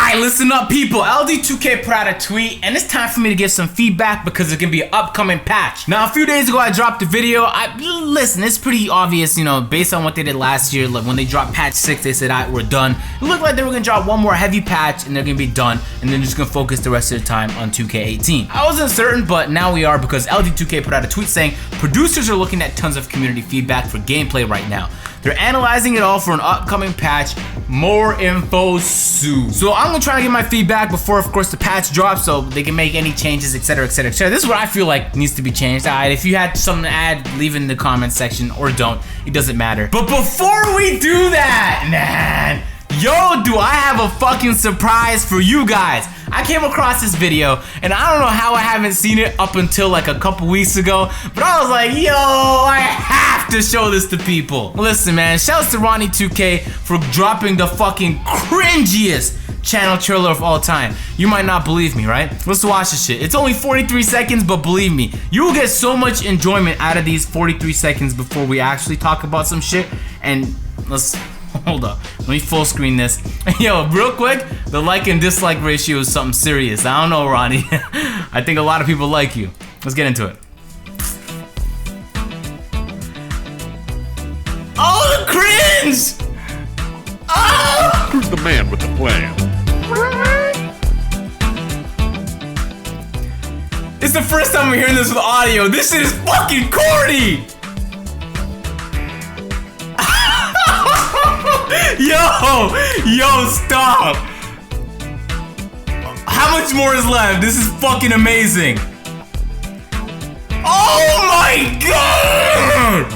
Alright, listen up people, LD2K put out a tweet and it's time for me to give some feedback because it's gonna be an upcoming patch. Now a few days ago I dropped a video. Listen, it's pretty obvious, you know, based on what they did last year. Like when they dropped patch 6, they said, alright, we're done. It looked like they were gonna drop one more heavy patch and they're gonna be done, and then just gonna focus the rest of the time on 2K18. I wasn't certain, but now we are, because LD2K put out a tweet saying producers are looking at tons of community feedback for gameplay right now. They're analyzing it all for an upcoming patch. More info soon. So I'm gonna try to get my feedback before, of course, the patch drops, so they can make any changes, etc, etc, etc. This is what I feel like needs to be changed. Alright, if you had something to add, leave it in the comment section, or don't. It doesn't matter. But before we do that, man, yo, do I have a fucking surprise for you guys. I came across this video, and I don't know how I haven't seen it up until like a couple weeks ago, but I was like, yo, I have to show this to people. Listen, man, shouts to Ronnie2K for dropping the fucking cringiest channel trailer of all time. You might not believe me, right? Let's watch this shit. It's only 43 seconds, but believe me, you will get so much enjoyment out of these 43 seconds before we actually talk about some shit. And let's... hold up, let me full screen this. Yo, real quick, the like and dislike ratio is something serious. I don't know, Ronnie. I think a lot of people like you. Let's get into it. Oh, the cringe! Oh! Who's the man with the plan? It's the first time we're hearing this with audio. This shit is fucking corny! Yo, stop! How much more is left? This is fucking amazing. Oh my god!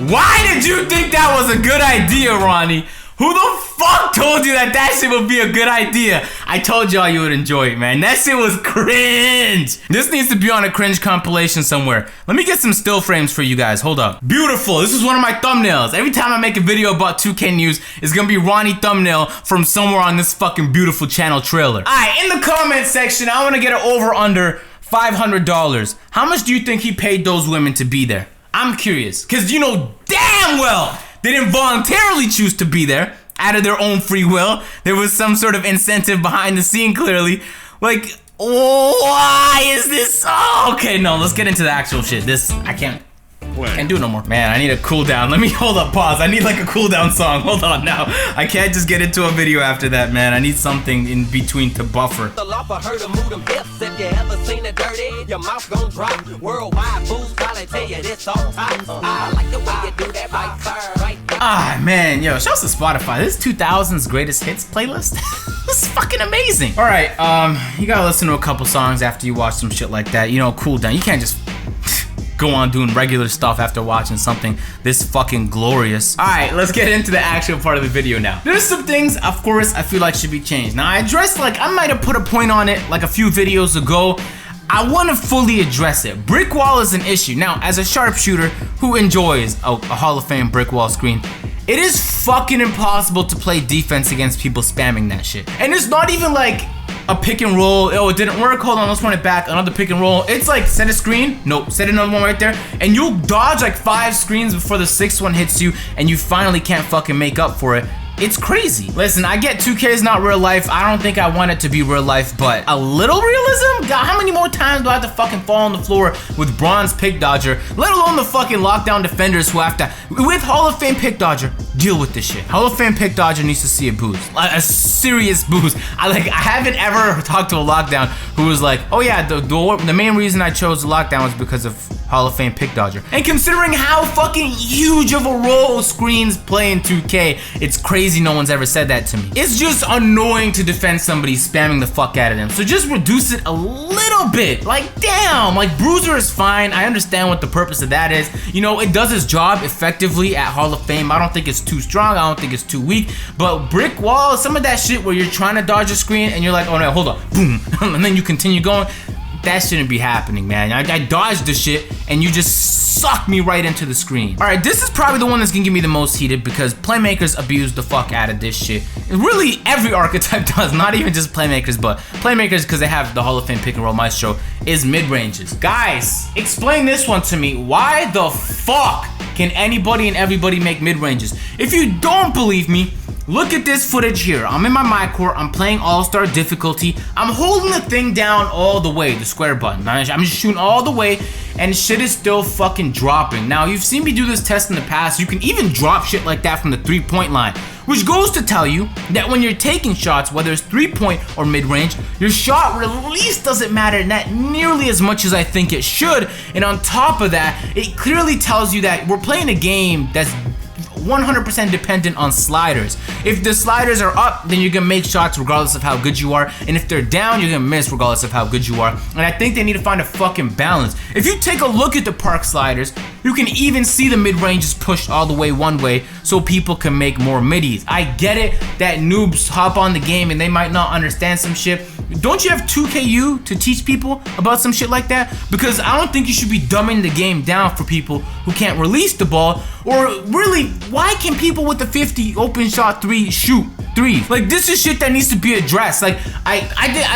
Why did you think that was a good idea, Ronnie? Who the fuck told you that that shit would be a good idea? I told y'all you would enjoy it, man. That shit was cringe. This needs to be on a cringe compilation somewhere. Let me get some still frames for you guys. Hold up. Beautiful. This is one of my thumbnails. Every time I make a video about 2K news, it's gonna be Ronnie thumbnail from somewhere on this fucking beautiful channel trailer. Alright, in the comment section, I wanna get it over under $500. How much do you think he paid those women to be there? I'm curious, cause you know damn well they didn't voluntarily choose to be there out of their own free will. There was some sort of incentive behind the scene, clearly. Like, why is this? Oh, okay, no, let's get into the actual shit. This, I can't do it no more. Man, I need a cooldown. Let me, hold up, pause. I need like a cooldown song. Hold on now. I can't just get into a video after that, man. I need something in between to buffer. The law for her to move them hips. If you ever seen it dirty, your mouth gon' drop. Worldwide fools probably tell you this all time. I like the way you do that right there, right there. Ah, man, yo, shouts to Spotify. This is 2000's greatest hits playlist. This is fucking amazing. All right, you gotta listen to a couple songs after you watch some shit like that. You know, cool down. You can't just go on doing regular stuff after watching something this fucking glorious. Alright, let's get into the actual part of the video now. There's some things, of course, I feel like should be changed. Now, I addressed, like, I might have put a point on it like a few videos ago. I want to fully address it. Brick wall is an issue. Now, as a sharpshooter who enjoys a Hall of Fame brick wall screen, it is fucking impossible to play defense against people spamming that shit. And it's not even like a pick and roll. Oh, it didn't work. Hold on, let's run it back. Another pick and roll. It's like set a screen. Nope, set another one right there. And you'll dodge like 5 screens before the 6th one hits you, and you finally can't fucking make up for it. It's crazy. Listen, I get 2K is not real life. I don't think I want it to be real life, but a little realism? God, how many more times do I have to fucking fall on the floor with bronze pick dodger, let alone the fucking lockdown defenders who have to, with Hall of Fame pick dodger, deal with this shit. Hall of Fame pick dodger needs to see a boost, like a serious boost. I haven't ever talked to a lockdown who was like, oh yeah, the main reason I chose the lockdown was because of Hall of Fame pick dodger. And considering how fucking huge of a role screens play in 2K, it's crazy no one's ever said that to me. It's just annoying to defend somebody spamming the fuck out of them. So just reduce it a little bit. Like, damn, like Bruiser is fine. I understand what the purpose of that is. You know, it does its job effectively at Hall of Fame. I don't think it's too strong. I don't think it's too weak. But brick wall, some of that shit where you're trying to dodge a screen and you're like, oh no, hold up, boom, and then you continue going. that shouldn't be happening, man. I dodged the shit and you just sucked me right into the screen. All right, this is probably the one that's gonna get me the most heated because playmakers abuse the fuck out of this shit. Really, every archetype does, not even just playmakers, but playmakers, because they have the Hall of Fame pick and roll maestro, is mid-ranges. Guys, explain this one to me. Why the fuck can anybody and everybody make mid-ranges? If you don't believe me, look at this footage here. I'm in my MyCourt, I'm playing All-Star difficulty. I'm holding the thing down all the way, the square button. I'm just shooting all the way, and shit is still fucking dropping. Now, you've seen me do this test in the past. You can even drop shit like that from the 3-point line, which goes to tell you that when you're taking shots, whether it's 3-point or mid-range, your shot release doesn't matter not nearly as much as I think it should. And on top of that, it clearly tells you that we're playing a game that's 100% dependent on sliders. If the sliders are up, then you're gonna make shots regardless of how good you are, and if they're down, you're gonna miss regardless of how good you are. And I think they need to find a fucking balance. If you take a look at the park sliders, you can even see the mid-ranges pushed all the way one way so people can make more middies. I get it that noobs hop on the game and they might not understand some shit. Don't you have 2KU to teach people about some shit like that? Because I don't think you should be dumbing the game down for people who can't release the ball. Or really, why can people with the 50 open shot 3 shoot 3? Like, this is shit that needs to be addressed. Like, I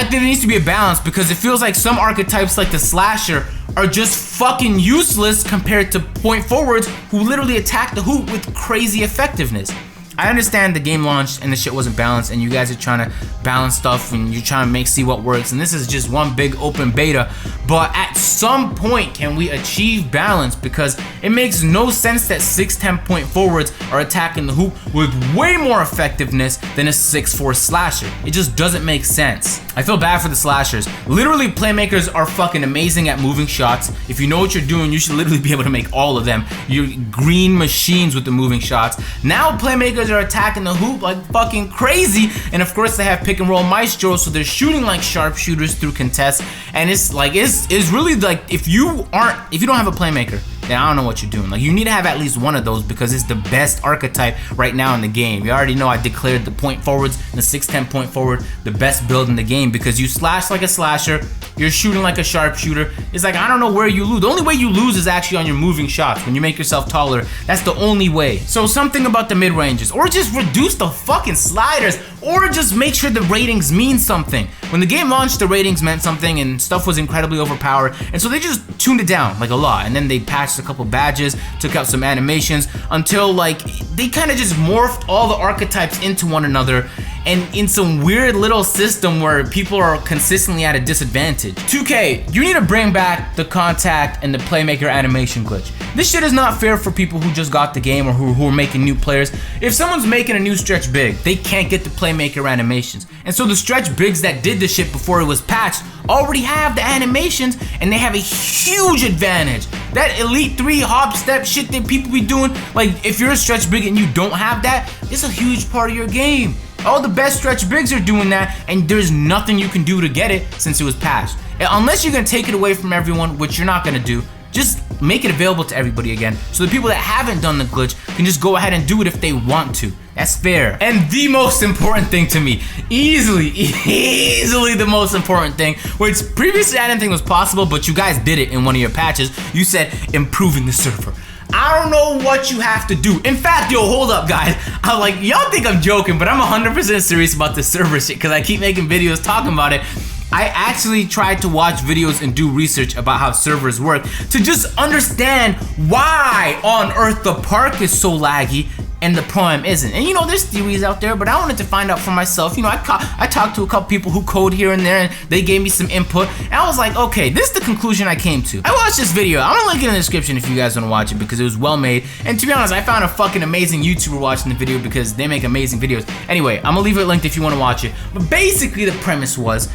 think there needs to be a balance, because it feels like some archetypes like the slasher are just fucking useless compared to point forwards who literally attack the hoop with crazy effectiveness. I understand the game launched and the shit wasn't balanced, and you guys are trying to balance stuff and you're trying to see what works, and this is just one big open beta. But at some point, can we achieve balance? Because it makes no sense that 6'10" point forwards are attacking the hoop with way more effectiveness than a 6'4" slasher. It just doesn't make sense. I feel bad for the slashers. Literally, playmakers are fucking amazing at moving shots. If you know what you're doing, you should literally be able to make all of them. You're green machines with the moving shots. Now playmakers are attacking the hoop like fucking crazy, and of course they have pick and roll maestro, so they're shooting like sharpshooters through contests. And it's like, it's really like, if you don't have a playmaker, then I don't know what you're doing. Like, you need to have at least one of those, because it's the best archetype right now in the game. You already know I declared the point forwards, the 6'10" point forward, the best build in the game, because you slash like a slasher, you're shooting like a sharpshooter. It's like, I don't know where you lose. The only way you lose is actually on your moving shots. When you make yourself taller, that's the only way. So something about the mid-ranges, or just reduce the fucking sliders, or just make sure the ratings mean something. When the game launched, the ratings meant something and stuff was incredibly overpowered, and so they just tuned it down like a lot, and then they patched a couple badges, took out some animations, until like they kind of just morphed all the archetypes into one another, and in some weird little system where people are consistently at a disadvantage. 2K, you need to bring back the contact and the playmaker animation glitch. This shit is not fair for people who just got the game or who are making new players. If someone's making a new stretch big, they can't get the playmaker animations. And so the stretch bigs that did the shit before it was patched already have the animations, and they have a huge advantage. That Elite 3 hop step shit that people be doing, like if you're a stretch big and you don't have that, it's a huge part of your game. All the best stretch bigs are doing that, and there's nothing you can do to get it since it was patched. Unless you're gonna take it away from everyone, which you're not gonna do, just make it available to everybody again, so the people that haven't done the glitch can just go ahead and do it if they want to. That's fair. And the most important thing to me, easily the most important thing, which previously I didn't think was possible, but you guys did it in one of your patches. You said improving the server. I don't know what you have to do. In fact, yo, hold up, guys. I'm like, y'all think I'm joking, but I'm 100% serious about the server shit, because I keep making videos talking about it. I actually tried to watch videos and do research about how servers work to just understand why on earth the park is so laggy and the Pro-Am isn't. And you know, there's theories out there, but I wanted to find out for myself. You know, I talked to a couple people who code here and there, and they gave me some input, and I was like, okay, this is the conclusion I came to. I watched this video. I'm gonna link it in the description if you guys want to watch it, because it was well made. And to be honest, I found a fucking amazing YouTuber watching the video, because they make amazing videos. Anyway, I'm gonna leave it linked if you want to watch it. But basically the premise was,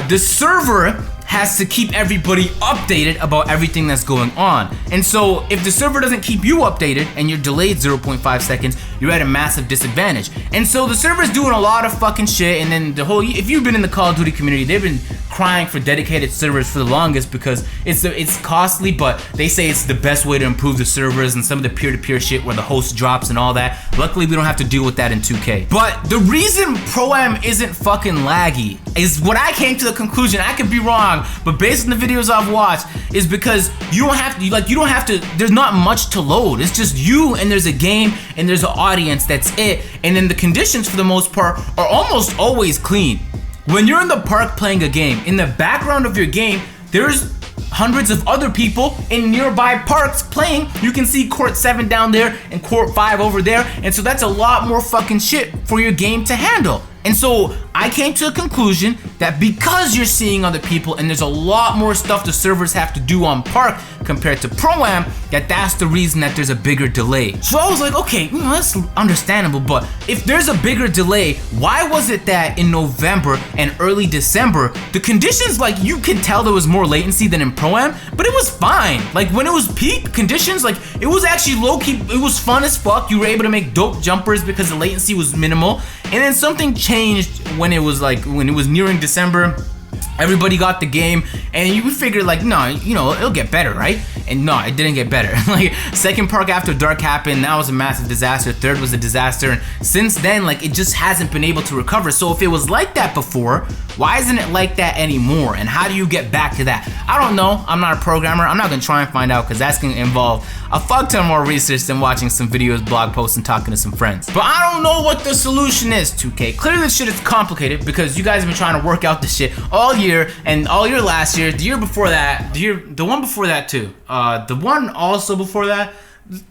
the server has to keep everybody updated about everything that's going on. And so if the server doesn't keep you updated and you're delayed 0.5 seconds, you're at a massive disadvantage. And so the server's doing a lot of fucking shit, and then the whole, if you've been in the Call of Duty community, they've been crying for dedicated servers for the longest, because it's costly, but they say it's the best way to improve the servers, and some of the peer-to-peer shit where the host drops and all that. Luckily, we don't have to deal with that in 2K. But the reason Pro-Am isn't fucking laggy is what I came to the conclusion. I could be wrong. wrong, but based on the videos I've watched, is because you don't have to, there's not much to load. It's just you and there's a game and there's an audience, that's it. And then the conditions for the most part are almost always clean. When you're in the park playing a game, in the background of your game, there's hundreds of other people in nearby parks playing. You can see court 7 down there and court 5 over there, and so that's a lot more fucking shit for your game to handle. And so I came to a conclusion that because you're seeing other people and there's a lot more stuff the servers have to do on Park compared to Pro-Am, that's the reason that there's a bigger delay. So I was like, okay, that's understandable, but if there's a bigger delay, why was it that in November and early December, the conditions, like, you could tell there was more latency than in Pro-Am, but it was fine. Like, when it was peak conditions, like, it was actually low-key, it was fun as fuck. You were able to make dope jumpers because the latency was minimal. And then something changed when it was nearing December. Everybody got the game, and you figured, like, no, it'll get better, right? And no, it didn't get better. Like, second Park After Dark happened, that was a massive disaster. Third was a disaster, and since then, like, it just hasn't been able to recover. So if it was like that before, why isn't it like that anymore? And how do you get back to that? I don't know. I'm not a programmer. I'm not gonna try and find out, because that's gonna involve a fuck ton more research than watching some videos, blog posts, and talking to some friends. But I don't know what the solution is, 2K. Clearly this shit is complicated, because you guys have been trying to work out this shit all year, and all year last year, the year before that, the one before that too, the one also before that,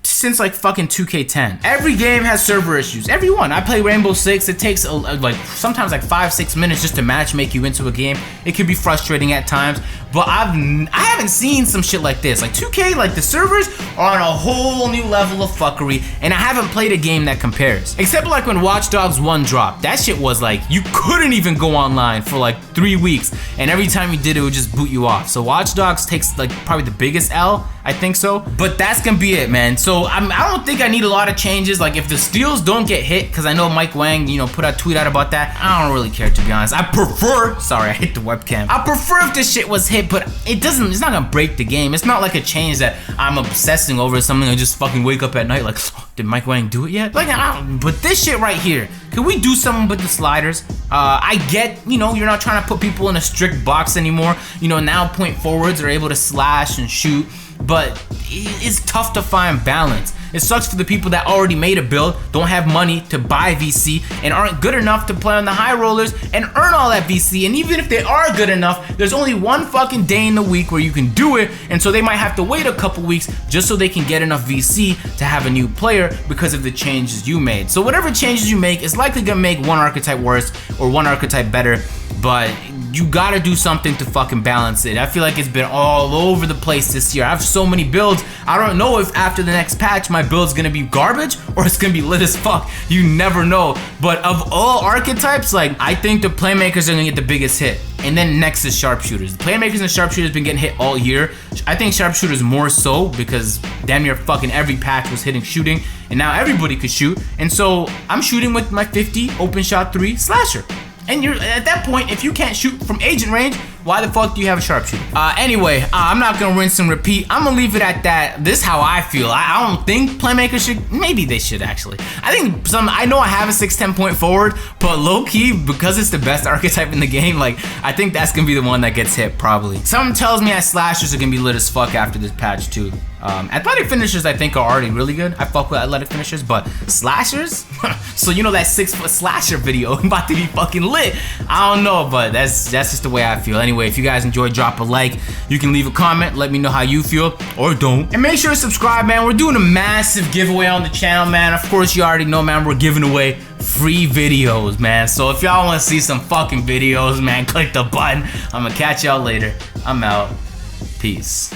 since like fucking 2K10. Every game has server issues. Every one. I play Rainbow Six. It takes like sometimes like 5-6 minutes just to match make you into a game. It can be frustrating at times, but I haven't seen some shit like this. Like 2K, like the servers are on a whole new level of fuckery, and I haven't played a game that compares. Except like when Watch Dogs 1 dropped. That shit was like, you couldn't even go online for like 3 weeks, and every time you did, it would just boot you off. So Watch Dogs takes like probably the biggest L, I think so. But that's gonna be it, man. So I don't think I need a lot of changes. Like if the steals don't get hit, because I know Mike Wang, put a tweet out about that. I don't really care, to be honest. I prefer, sorry, I hit the webcam. I prefer if this shit was hit, but it's not gonna break the game. It's not like a change that I'm obsessing over something. I just fucking wake up at night like, did Mike Wang do it yet? Like, but this shit right here, can we do something with the sliders? I get, you're not trying to put people in a strict box anymore. Now point forwards are able to slash and shoot, but it's tough to find balance. It sucks for the people that already made a build, don't have money to buy VC, and aren't good enough to play on the high rollers and earn all that VC. And even if they are good enough, there's only one fucking day in the week where you can do it, and so they might have to wait a couple weeks just so they can get enough VC to have a new player because of the changes you made. So whatever changes you make is likely gonna make one archetype worse or one archetype better, but you gotta do something to fucking balance it. I feel like it's been all over the place this year. I have so many builds. I don't know if after the next patch my build's gonna be garbage or it's gonna be lit as fuck. You never know. But of all archetypes, like, I think the playmakers are gonna get the biggest hit. And then next is sharpshooters. The playmakers and sharpshooters been getting hit all year. I think sharpshooters more so because damn near fucking every patch was hitting shooting, and now everybody could shoot. And so I'm shooting with my 50 open shot 3 slasher. And you're at that point, if you can't shoot from agent range, why the fuck do you have a sharpshooter? Anyway, I'm not gonna rinse and repeat. I'm gonna leave it at that. This is how I feel. I don't think playmakers should. Maybe they should actually. I know I have a 6'10" point forward, but low key, because it's the best archetype in the game, like, I think that's gonna be the one that gets hit probably. Something tells me that slashers are gonna be lit as fuck after this patch too. Athletic finishers I think are already really good. I fuck with athletic finishers, but slashers? So that 6-foot slasher video about to be fucking lit. I don't know, but that's just the way I feel. Anyway, if you guys enjoyed, drop a like. You can leave a comment, let me know how you feel, or don't. And make sure to subscribe, man. We're doing a massive giveaway on the channel, man. Of course, you already know, man, we're giving away free videos, man. So if y'all want to see some fucking videos, man, click the button. I'm gonna catch y'all later. I'm out. Peace.